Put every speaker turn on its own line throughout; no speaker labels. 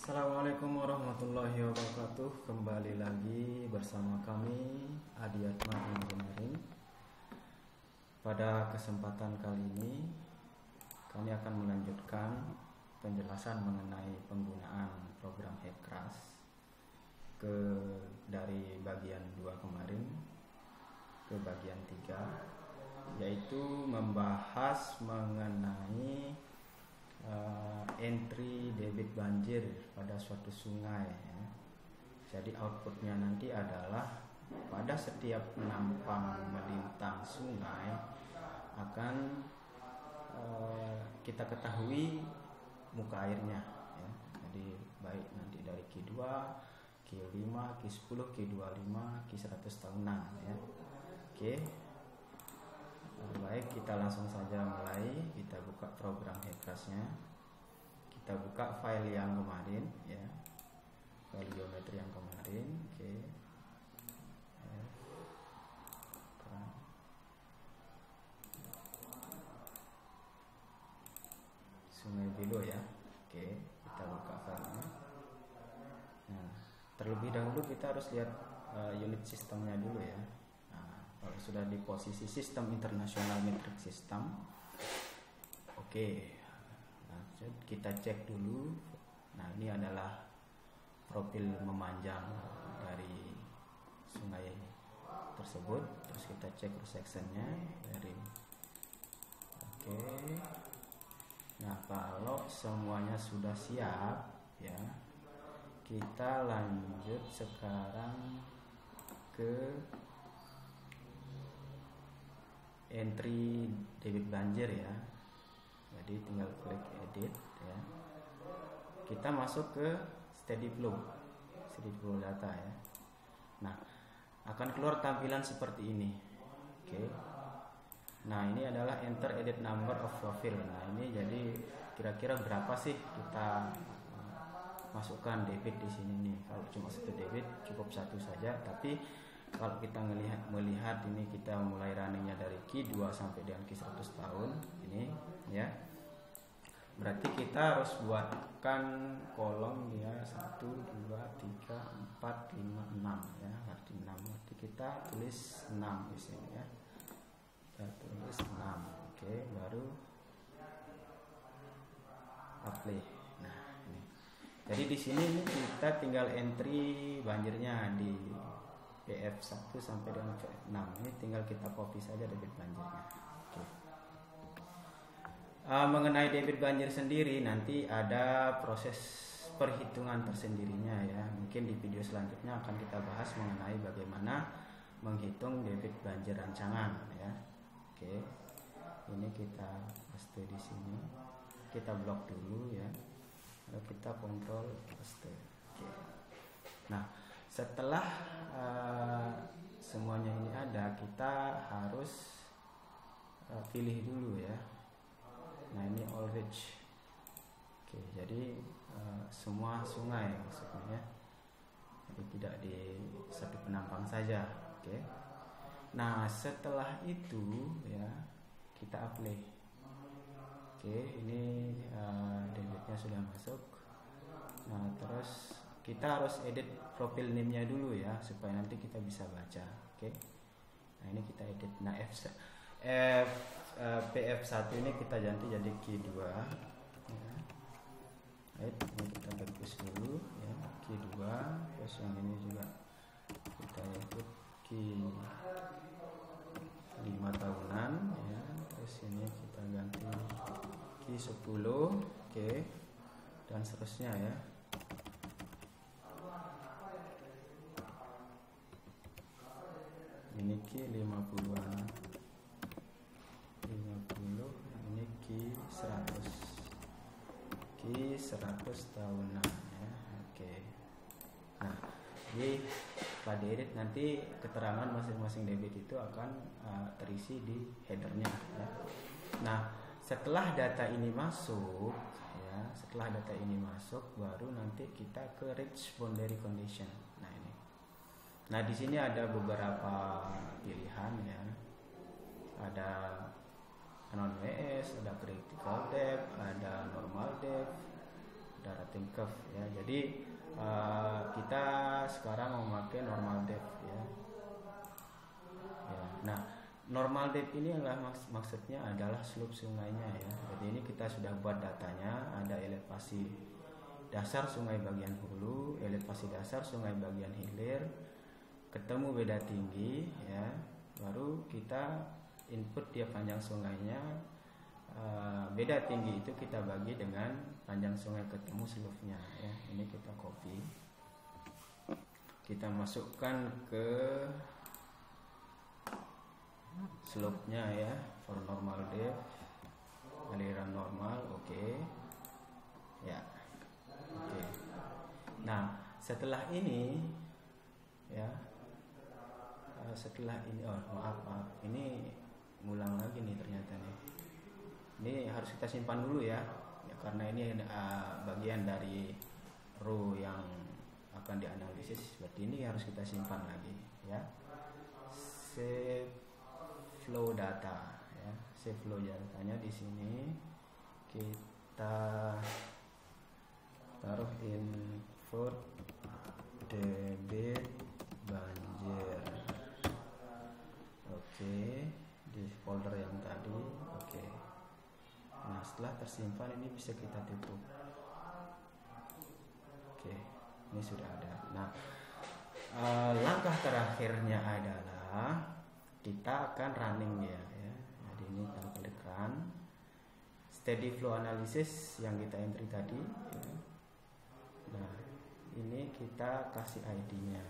Assalamualaikum warahmatullahi wabarakatuh. Kembali lagi bersama kami Adiatma Engineering. Pada kesempatan kali ini kami akan melanjutkan penjelasan mengenai penggunaan program Headcrash dari bagian 2 kemarin ke bagian 3, yaitu membahas mengenai entry debit banjir pada suatu sungai ya. Jadi outputnya nanti adalah pada setiap penampang melintang sungai akan kita ketahui muka airnya ya. Jadi baik nanti dari Q2, Q5, Q10, Q25, Q100 tahunan ya. Oke. Baik, kita langsung saja mulai. Kita buka program Headcrash-nya. Kita buka file yang kemarin ya, file geometri yang kemarin. Oke. Sungai Bilo ya. Oke, kita buka filenya. Nah, terlebih dahulu kita harus lihat unit sistemnya dulu ya. Kalau sudah di posisi sistem internasional metric system, oke, nah, kita cek dulu. Nah, ini adalah profil memanjang dari sungai tersebut. Terus kita cek cross sectionnya dari, oke. Nah, kalau semuanya sudah siap ya, kita lanjut sekarang ke entry debit banjir ya. Jadi tinggal klik edit ya. Kita masuk ke steady flow data ya. Nah, akan keluar tampilan seperti ini. Oke. Nah, ini adalah enter edit number of profile. Nah, ini jadi kira-kira berapa sih kita masukkan debit di sini nih. Kalau cuma satu debit cukup satu saja, tapi kalau kita melihat ini kita mulai runningnya dari Q2 sampai dengan Q100 tahun ini ya, berarti kita harus buatkan kolom ya 1, 2, 3, 4, 5, 6 ya, arti 6, berarti kita tulis 6 di sini ya, kita tulis 6. Oke, baru apply. Nah, ini jadi di sini kita tinggal entry banjirnya di PF1 sampai dengan PF6. Ini tinggal kita copy saja debit banjirnya. Oke. Mengenai debit banjir sendiri nanti ada proses perhitungan tersendirinya ya. Mungkin di video selanjutnya akan kita bahas mengenai bagaimana menghitung debit banjir rancangan ya. Oke. Ini kita paste di sini. Kita blok dulu ya. Lalu kita kontrol paste. Oke. Nah, setelah semuanya ini ada, kita harus pilih dulu ya. Nah, ini all reach. Oke, jadi semua sungai maksudnya ya. Jadi tidak di satu penampang saja. Oke. Nah, setelah itu ya kita apply. Oke, ini debitnya sudah masuk. Nah, terus kita harus edit profil name-nya dulu ya, supaya nanti kita bisa baca. Oke. Nah, ini kita edit. Nah, PF1 ini kita ganti jadi Q2 ya. Baik, ini kita bagus dulu ya, Q2. Terus yang ini juga kita edit Q5 tahunan ya. Terus ini kita ganti Q10. Oke. Dan seterusnya ya. Ini Q50-an, 50, ini Q100 tahunan ya. Oke. Nah, jadi pada edit nanti keterangan masing-masing debit itu akan terisi di headernya ya. Nah, setelah data ini masuk ya, baru nanti kita ke reach boundary condition. Nah, ini. Nah, di sini ada beberapa pilihan ya. Ada non WS, ada critical depth, ada normal depth, darating curve ya. Jadi kita sekarang memakai normal depth ya. Nah, normal depth ini adalah maksudnya adalah slope sungainya ya. Jadi ini kita sudah buat datanya, ada elevasi dasar sungai bagian hulu, elevasi dasar sungai bagian hilir, ketemu beda tinggi ya. Baru kita input dia panjang sungainya, beda tinggi itu kita bagi dengan panjang sungai ketemu slope-nya ya. Ini kita copy, kita masukkan ke slope-nya ya, for normal depth, aliran normal, oke. Ya, oke. Nah, setelah ini ya, setelah ini, maaf, ini ngulang lagi nih ternyata nih. Ini harus kita simpan dulu ya, karena ini bagian dari row yang akan dianalisis. Berarti ini harus kita simpan lagi ya. Save flow data ya, save flow datanya di sini kita taruh import debit banjir. Oke, di folder yang tadi. Oke. Nah, setelah tersimpan ini bisa kita tutup. Oke, ini sudah ada. Nah, langkah terakhirnya adalah kita akan running dia ya. Jadi ini kita klik run. Steady flow analysis yang kita entry tadi ya. Nah, ini kita kasih ID-nya.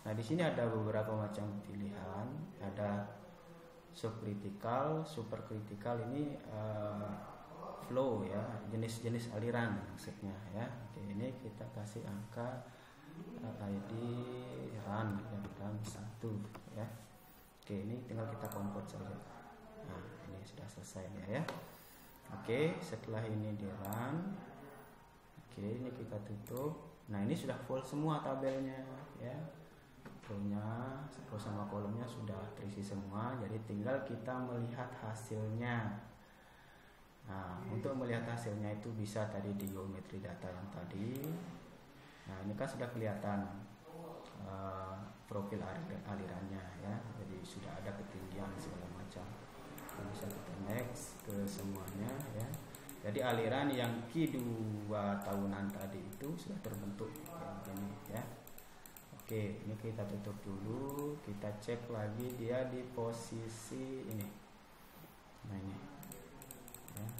Nah, di sini ada beberapa macam pilihan, ada subcritical, supercritical, ini flow ya, jenis-jenis aliran maksudnya ya. Oke, ini kita kasih angka ID run ya, run 1 ya. Oke, ini tinggal kita convert saja. Nah, ini sudah selesai ya. Oke, setelah ini di run, oke, ini kita tutup. Nah, ini sudah full semua tabelnya ya. Row sama kolomnya sudah terisi semua, jadi tinggal kita melihat hasilnya. Nah, untuk melihat hasilnya itu bisa tadi di geometri data yang tadi. Nah, ini kan sudah kelihatan profil alirannya ya, jadi sudah ada ketinggian segala macam. Bisa kita next ke semuanya ya. Jadi aliran yang Q2 tahunan tadi itu sudah terbentuk begini ya. Oke, ini kita tutup dulu, kita cek lagi dia di posisi ini. Nah, ini ya.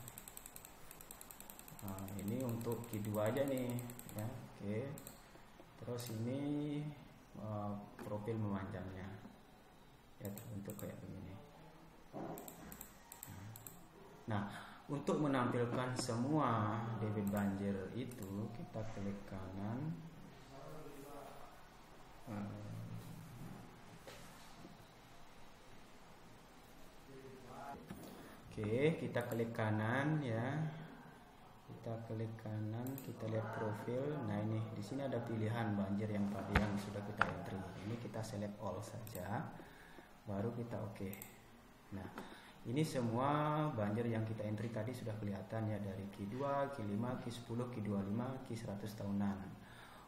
Nah, ini untuk Q2 aja nih ya. Oke, terus ini profil memanjangnya ya, terbentuk kayak begini. Nah, untuk menampilkan semua debit banjir itu kita klik kanan. Oke, kita klik kanan ya. Kita klik kanan, kita lihat profil. Nah, ini di sini ada pilihan banjir yang tadi yang sudah kita entry. Ini kita select all saja. Baru kita oke. Nah, ini semua banjir yang kita entry tadi sudah kelihatan ya, dari Q2, Q5, Q10, Q25, Q100 tahunan.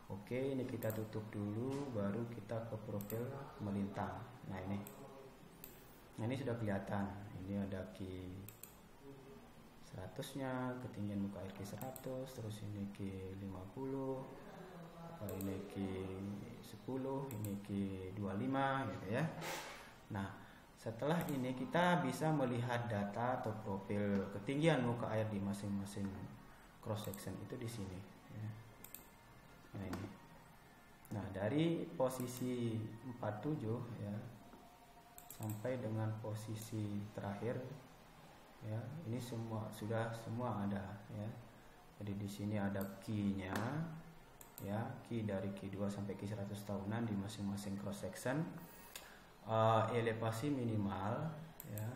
Oke, ini kita tutup dulu, baru kita ke profil melintang. Nah, ini sudah kelihatan. Ini ada Q100 nya, ketinggian muka air Q100, terus ini Q50, ini Q10, ini Q25 gitu ya. Nah, setelah ini kita bisa melihat data atau profil ketinggian muka air di masing-masing cross section itu di sini ya. Nah, ini. Nah, dari posisi 47 ya sampai dengan posisi terakhir ya, ini semua ada ya. Jadi di sini ada key-nya ya, key dari Q2 sampai Q100 tahunan di masing-masing cross section. Elevasi minimal ya,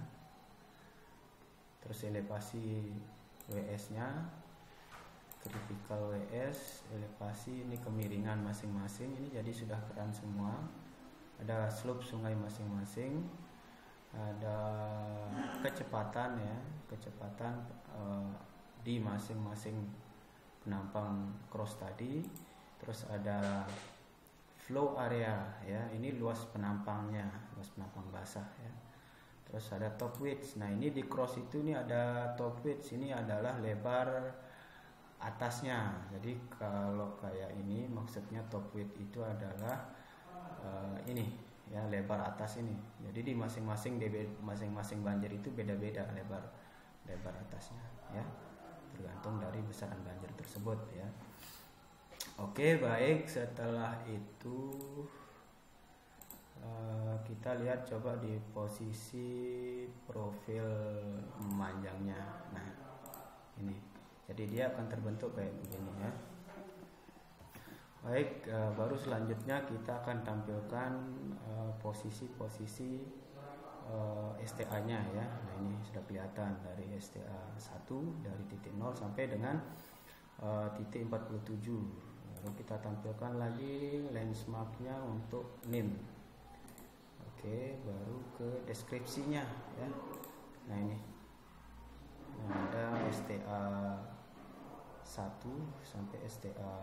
terus elevasi WS nya, critical WS, elevasi, ini kemiringan masing-masing. Ini jadi sudah keren semua. Ada slope sungai masing-masing, ada kecepatan ya, kecepatan di masing-masing penampang cross tadi, terus ada flow area ya, ini luas penampangnya, luas penampang basah ya. Terus ada top width. Nah ini di cross itu ini ada top width, ini adalah lebar atasnya. Jadi kalau kayak ini maksudnya top width itu adalah ini ya, lebar atas ini. Jadi di masing-masing banjir itu beda-beda lebar atasnya ya, tergantung dari besaran banjir tersebut ya. Oke, baik, setelah itu kita lihat coba di posisi profil memanjangnya. Nah ini, jadi dia akan terbentuk kayak begini ya. Baik, baru selanjutnya kita akan tampilkan posisi-posisi STA nya ya. Nah ini sudah kelihatan dari STA 1 dari titik 0 sampai dengan titik 47. Lalu kita tampilkan lagi landmark nya untuk NIM. Oke, baru ke deskripsinya ya. Nah ini, ada STA 1 sampai STA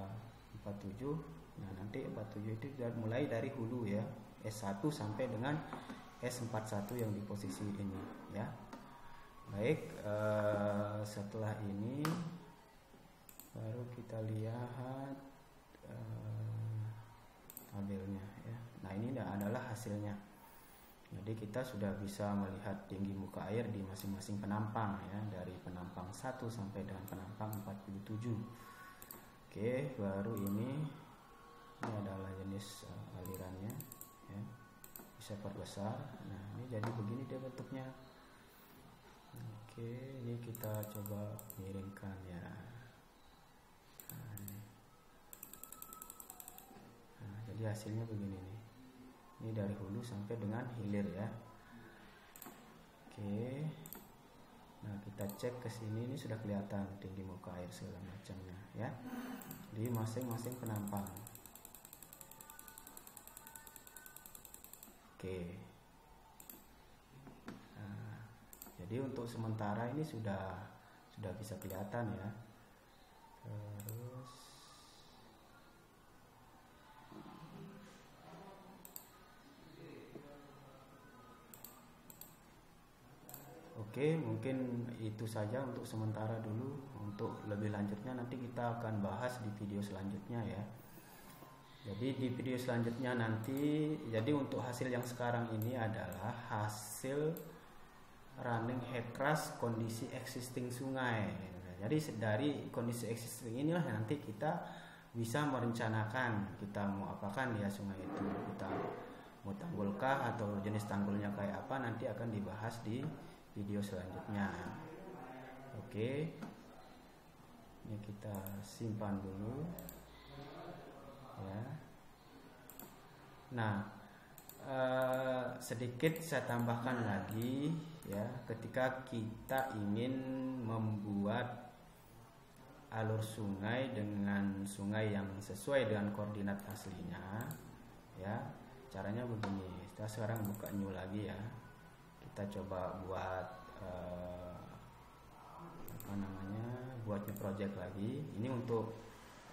47. Nah nanti 47 itu sudah mulai dari hulu ya, S1 sampai dengan S41 yang di posisi ini ya. Baik, setelah ini baru kita lihat tabelnya ya. Nah ini adalah hasilnya. Jadi kita sudah bisa melihat tinggi muka air di masing-masing penampang ya, dari penampang 1 sampai dengan penampang 47. Oke, baru ini adalah jenis alirannya ya, bisa perbesar. Nah ini jadi begini dia bentuknya. Oke, ini kita coba miringkan ya. Nah, jadi hasilnya begini nih. Ini dari hulu sampai dengan hilir ya. Oke. Nah, kita cek ke sini, ini sudah kelihatan tinggi muka air segala macamnya ya, di masing-masing penampang. Oke. Nah, jadi untuk sementara ini sudah bisa kelihatan ya. Terus oke, mungkin itu saja untuk sementara dulu. Untuk lebih lanjutnya nanti kita akan bahas di video selanjutnya ya. Jadi di video selanjutnya nanti, jadi untuk hasil yang sekarang ini adalah hasil running head crush kondisi existing sungai. Jadi dari kondisi existing inilah nanti kita bisa merencanakan kita mau apakan ya sungai itu. Kita mau tanggulkah atau jenis tanggulnya kayak apa, nanti akan dibahas di video selanjutnya. Oke, ini kita simpan dulu ya. Nah, sedikit saya tambahkan lagi ya, ketika kita ingin membuat alur sungai dengan sungai yang sesuai dengan koordinat aslinya ya, caranya begini. Kita sekarang buka new lagi ya. Kita coba buat buat new project lagi. Ini untuk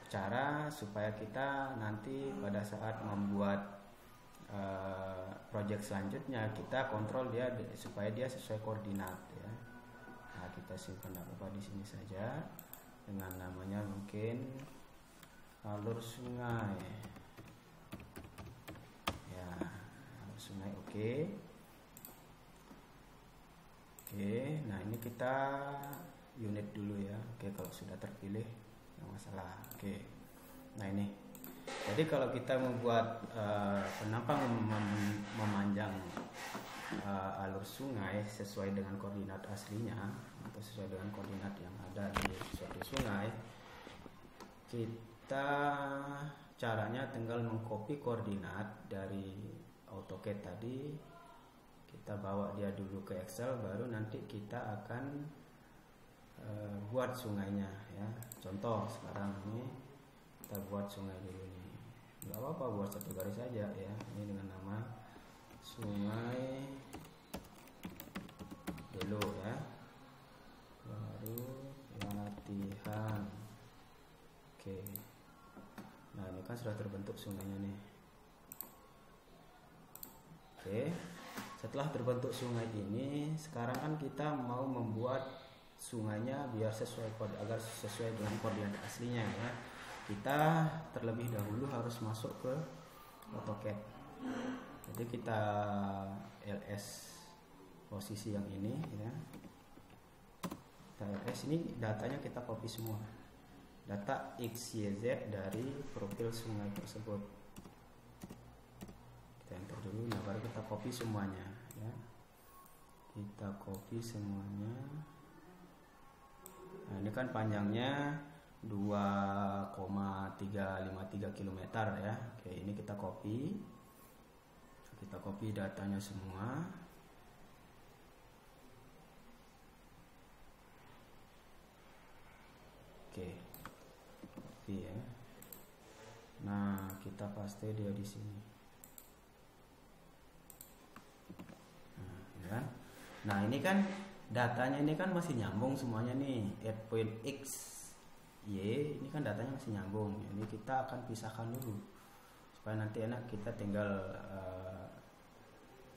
cara supaya kita nanti pada saat membuat project selanjutnya kita kontrol dia supaya dia sesuai koordinat ya. Nah, kita simpan apa di sini saja dengan namanya mungkin alur sungai ya, alur sungai. Oke. Oke, nah ini kita unit dulu ya. Oke, kalau sudah terpilih nggak masalah. Oke, nah ini. Jadi kalau kita membuat penampang memanjang alur sungai sesuai dengan koordinat aslinya atau sesuai dengan koordinat yang ada di suatu sungai, kita caranya tinggal mengcopy koordinat dari AutoCAD tadi. Kita bawa dia dulu ke Excel, baru nanti kita akan buat sungainya ya. Contoh sekarang ini kita buat sungai dulu nih, nggak apa-apa buat satu garis saja ya. Ini dengan nama sungai dulu ya, baru latihan Oke. Nah, ini kan sudah terbentuk sungainya nih. Oke. Setelah terbentuk sungai ini, sekarang kan kita mau membuat sungainya biar agar sesuai dengan koordinat aslinya ya. Kita terlebih dahulu harus masuk ke AutoCAD. Jadi kita ls posisi yang ini ya. Kita ls ini datanya kita copy semua. Data X, Y, Z dari profil sungai tersebut. Kita enter dulu, nah baru kita copy semuanya ya. Kita copy semuanya. Nah, ini kan panjangnya 2,353 km ya. Oke, ini kita copy. Kita copy datanya semua. Oke. Copy ya. Nah, kita paste dia di sini. Nah, ini kan datanya ini kan masih nyambung semuanya nih. Point X, Y ini kan datanya masih nyambung. Ini kita akan pisahkan dulu supaya nanti enak, kita tinggal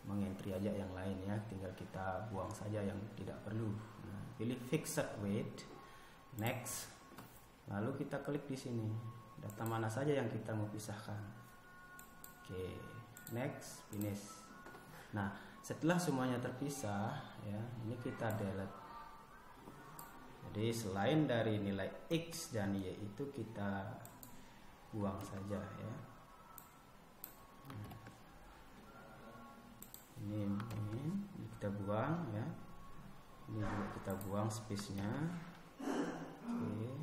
mengentry aja yang lain ya. Tinggal kita buang saja yang tidak perlu. Nah, pilih fixed weight, next. Lalu kita klik di sini. Data mana saja yang kita mau pisahkan. Oke, next, finish. Nah, setelah semuanya terpisah ya, ini kita delete. Jadi selain dari nilai X dan Y itu kita buang saja ya. Ini kita buang ya. Ini juga kita buang space-nya. Oke.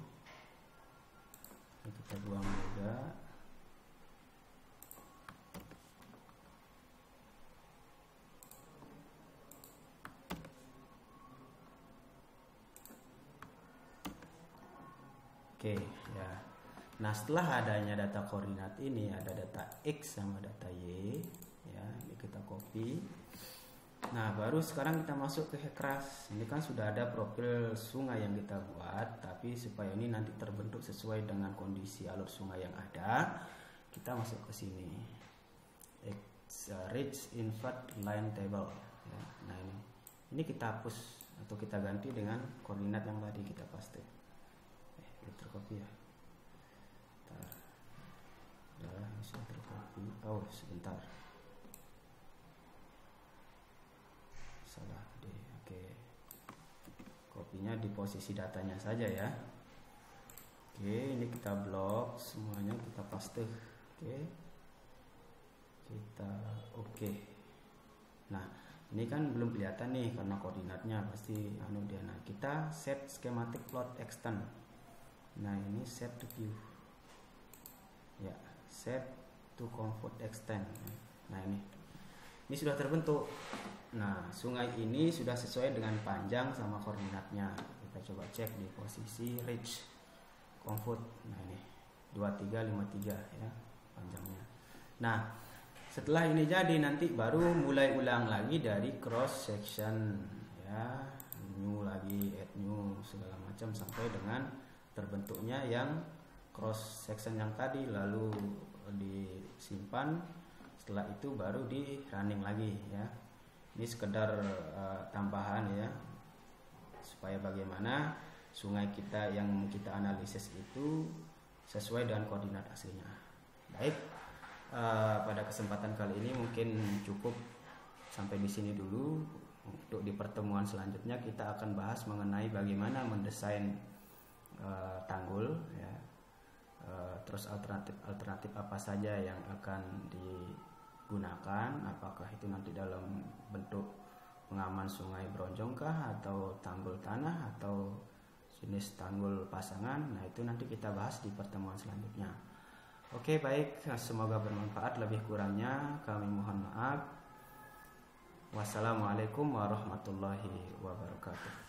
Ini kita buang juga. Oke ya. Nah, setelah adanya data koordinat ini, ada data X sama data Y ya, ini kita copy. Nah, baru sekarang kita masuk ke Hekras. Ini kan sudah ada profil sungai yang kita buat, tapi supaya ini nanti terbentuk sesuai dengan kondisi alur sungai yang ada, kita masuk ke sini. Reach Invert Line Table ya. Nah, ini kita hapus atau kita ganti dengan koordinat yang tadi kita paste. Tercopy ya. Udah bisa tercopy. Oh, sebentar. Salah deh. Oke. Kopinya di posisi datanya saja ya. Oke, ini kita blok semuanya, kita paste. Oke. Kita oke. Nah, ini kan belum kelihatan nih karena koordinatnya pasti dia. Nah, kita set schematic plot extend. Nah, ini set to view ya, set to comfort extend. Nah, ini sudah terbentuk. Nah, sungai ini sudah sesuai dengan panjang sama koordinatnya. Kita coba cek di posisi reach comfort. Nah, ini 2353 ya panjangnya. Nah, setelah ini jadi, nanti baru mulai ulang lagi dari cross section ya, new lagi, add new segala macam sampai dengan terbentuknya yang cross section yang tadi, lalu disimpan. Setelah itu baru di running lagi ya. Ini sekedar tambahan ya, supaya bagaimana sungai kita yang kita analisis itu sesuai dengan koordinat aslinya. Baik, pada kesempatan kali ini mungkin cukup sampai di sini dulu. Untuk di pertemuan selanjutnya kita akan bahas mengenai bagaimana mendesain tanggul ya, terus alternatif apa saja yang akan digunakan, apakah itu nanti dalam bentuk pengaman sungai bronjong kah, atau tanggul tanah, atau jenis tanggul pasangan. Nah, itu nanti kita bahas di pertemuan selanjutnya. Oke, baik, semoga bermanfaat. Lebih kurangnya kami mohon maaf. Wassalamualaikum warahmatullahi wabarakatuh.